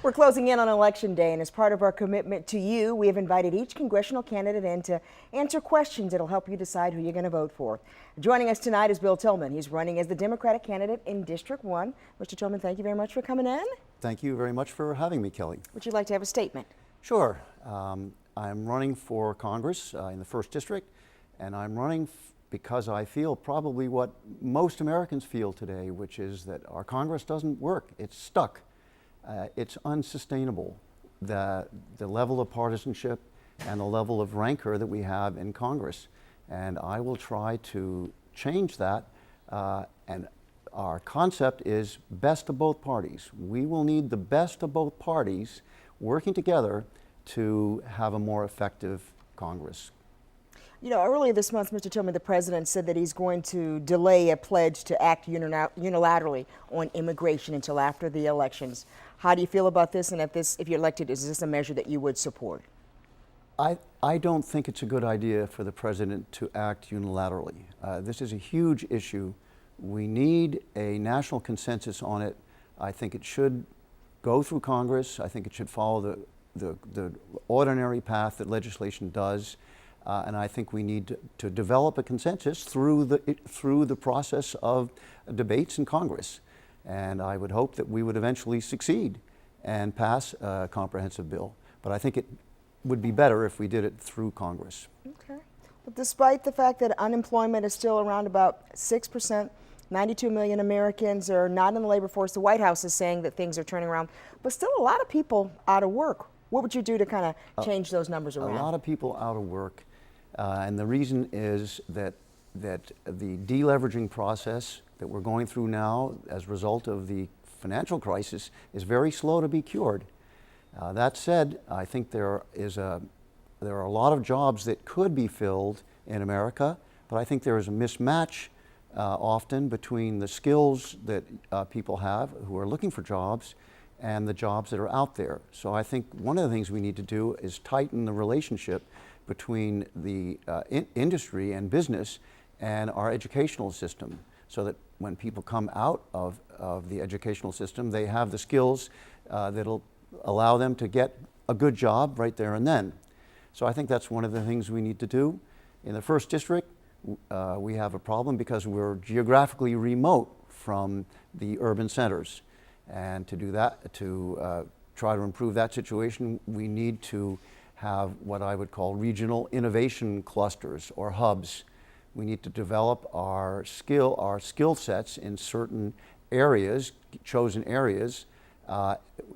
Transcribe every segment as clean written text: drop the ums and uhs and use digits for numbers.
We're closing in on Election Day, and as part of our commitment to you, we have invited each congressional candidate in to answer questions that'll help you decide who you're going to vote for. Joining us tonight is Bill Tilghman. He's running as the Democratic candidate in District 1. Mr. Tilghman, thank you very much for coming in. Thank you very much for having me, Kelly. Would you like to have a statement? Sure. I'm running for Congress in the 1st District, and I'm running because I feel probably what most Americans feel today, which is that our Congress doesn't work. It's stuck. It's unsustainable, the level of partisanship and the level of rancor that we have in Congress. And I will try to change that. And our concept is best of both parties. We will need the best of both parties working together to have a more effective Congress. You know, earlier this month, Mr. Tilghman, the president said that he's going to delay a pledge to act unilaterally on immigration until after the elections. How do you feel about this? And if you're elected, is this a measure that you would support? I don't think it's a good idea for the president to act unilaterally. This is a huge issue. We need a national consensus on it. I think it should go through Congress. I think it should follow the ordinary path that legislation does. And I think we need to develop a consensus through the process of debates in Congress. And I would hope that we would eventually succeed and pass a comprehensive bill. But I think it would be better if we did it through Congress. Okay. But despite the fact that unemployment is still around about 6%, 92 million Americans are not in the labor force. The White House is saying that things are turning around, but still a lot of people out of work. What would you do to kind of change those numbers around? A lot of people out of work. And the reason is that the deleveraging process that we're going through now as a result of the financial crisis is very slow to be cured. That said, I think there are a lot of jobs that could be filled in America, but I think there is a mismatch often between the skills that people have who are looking for jobs and the jobs that are out there. So I think one of the things we need to do is tighten the relationship between the industry and business and our educational system, so that when people come out of the educational system, they have the skills that'll allow them to get a good job right there and then. So I think that's one of the things we need to do. In the 1st District, we have a problem because we're geographically remote from the urban centers. And to do that, to try to improve that situation, we need to have what I would call regional innovation clusters or hubs. We need to develop our skill sets in certain areas, chosen areas,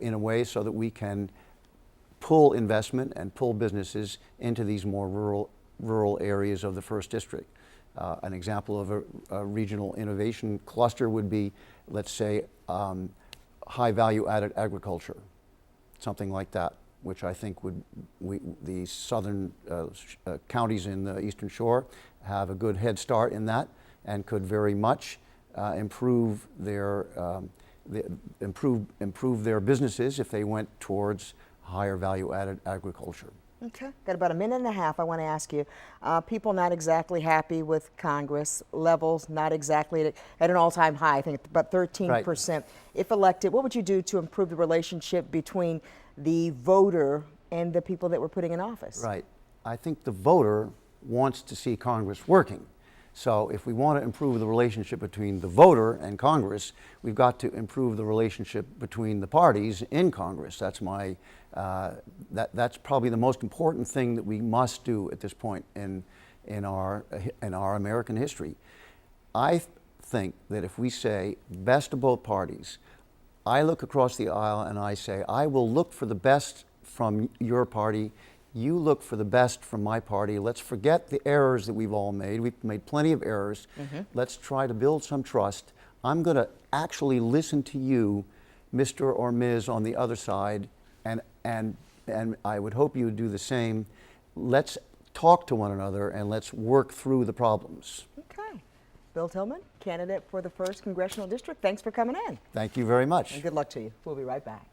in a way so that we can pull investment and pull businesses into these more rural areas of the 1st District. An example of a regional innovation cluster would be, let's say, high value added agriculture, something like that, which I think the southern counties in the Eastern Shore have a good head start in that and could very much improve their businesses if they went towards higher value added agriculture. Okay, got about a minute and a half. I want to ask you, people not exactly happy with Congress, levels not exactly at an all-time high, I think about 13%. Right. If elected, what would you do to improve the relationship between the voter and the people that we're putting in office? Right. I think the voter wants to see Congress working. So if we want to improve the relationship between the voter and Congress, we've got to improve the relationship between the parties in Congress. That's probably the most important thing that we must do at this point in our American history. I think that if we say best of both parties, I look across the aisle and I say, I will look for the best from your party. You look for the best from my party. Let's forget the errors that we've all made. We've made plenty of errors. Let's try to build some trust. I'm going to actually listen to you, Mr. or Ms. on the other side, and I would hope you would do the same. Let's talk to one another and let's work through the problems. Okay. Bill Tilghman, candidate for the 1st Congressional District. Thanks for coming in. Thank you very much. And good luck to you. We'll be right back.